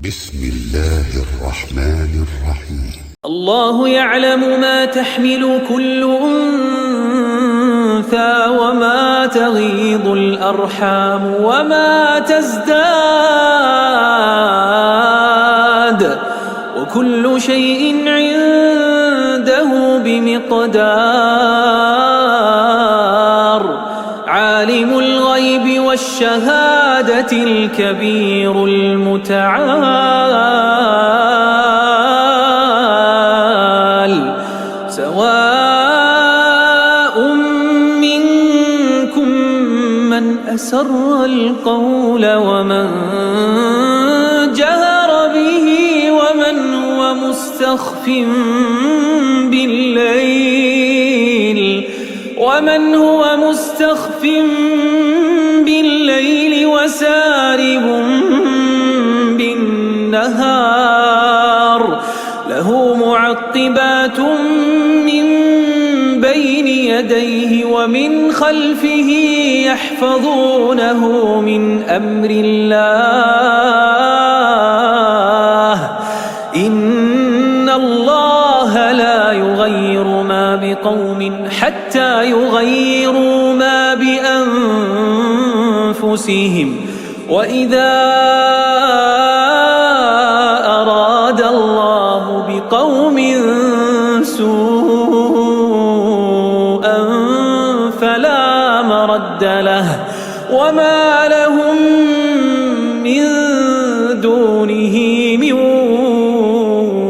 بسم الله الرحمن الرحيم. الله يعلم ما تحمل كل أنثى وما تغيض الأرحام وما تزداد وكل شيء عنده بمقدار. عالم الغيب والشهادة الكبير المتعال. سواء منكم من أسر القول ومن جهر به ومن هو مستخف بالليل وسارب بالنهار. له معقبات من بين يديه ومن خلفه يحفظونه من أمر الله. إن الله لا يغير ما بقوم حتى يغيروا ما بأنفسهم. وإذا أراد الله بقوم سوءا فلا مرد له وما لهم من دونه من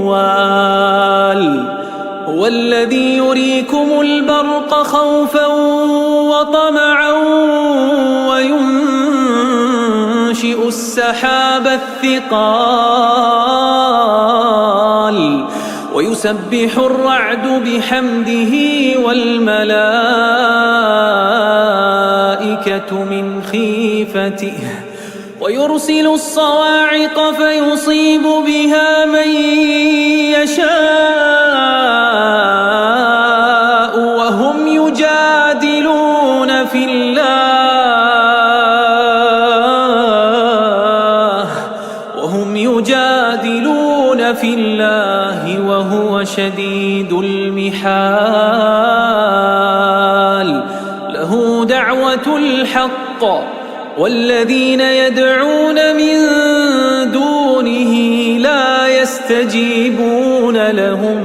وال. هو الذي يريكم البرق خوفا وطمعا وينشئ السحاب الثقال ويسبح الرعد بحمده والملائكة من خيفته ويرسل الصواعق فيصيب بها من يشاء وهم يجادلون في الله وهو شديد المحال. له دعوة الحق والذين يدعون من دونه لا يستجيبون لهم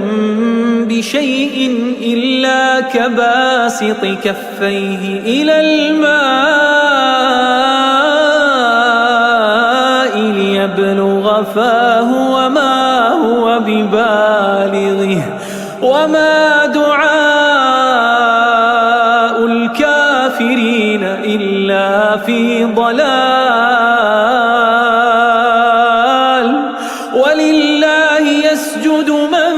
بشيء إلا كباسط كفيه إلى الماء ليبلغ فاه وما هو ببالغه وما دعاء الكافرين إلا في ضلال. ولله يسجد من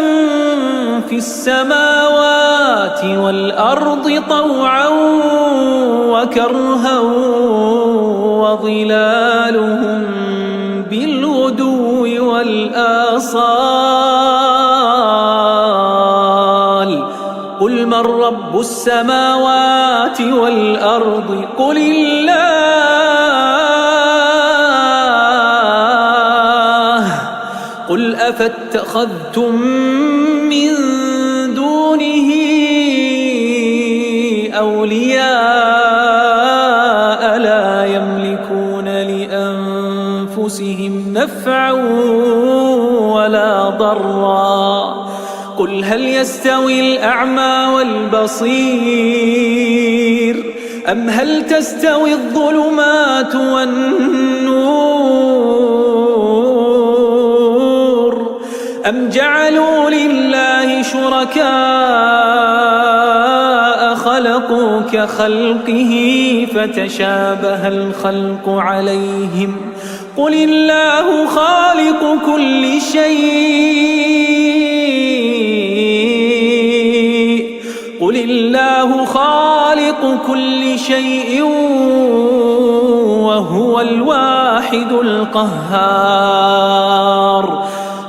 في السماوات والأرض طوعا وكرها وظلالهم بالغدو والآصال. قل من رب السماوات والأرض قل الله. قل أفاتخذتم من دونه أولياء لا يملكون لأنفسهم نفعا ولا ضرا. قل هل يستوي الأعمى والبصير أم هل تستوي الظلمات والنور أم جعلوا لله شركاء خلقوا كخلقه فتشابه الخلق عليهم. قل الله خالق كل شيء وهو الواحد القهار.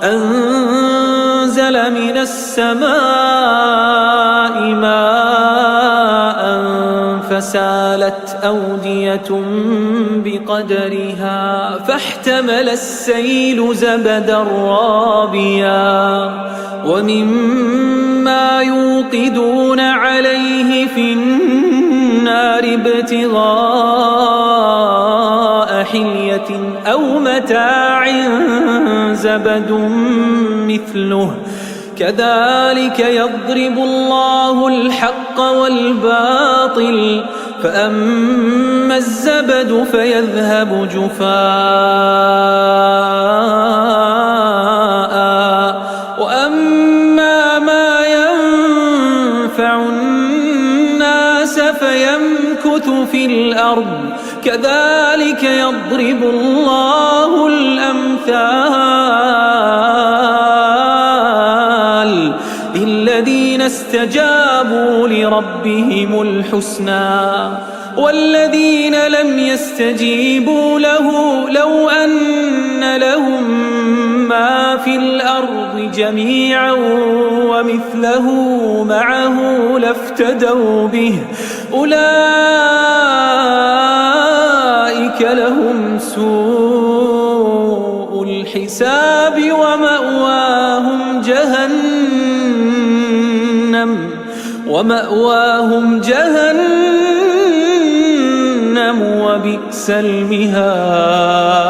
أنزل من السماء ماء فسالت أودية بقدرها فاحتمل السيل زبدا رابيا ومما يوقدون عليه في النار ابتغاء حلية أو متاع زبد مثله كذلك يضرب الله الحق والباطل فأما الزبد فيذهب جفاء وأما ما ينفع الناس فيمكث في الأرض كذلك يضرب الله الأمثال للذين استجابوا لربهم الحسنى والذين لم يستجيبوا له لو أن لهم ما في الأرض جميعا ومثله معه لافتدوا به أولئك لهم سوء الحساب ومأواهم جهنم وبئس المهاد.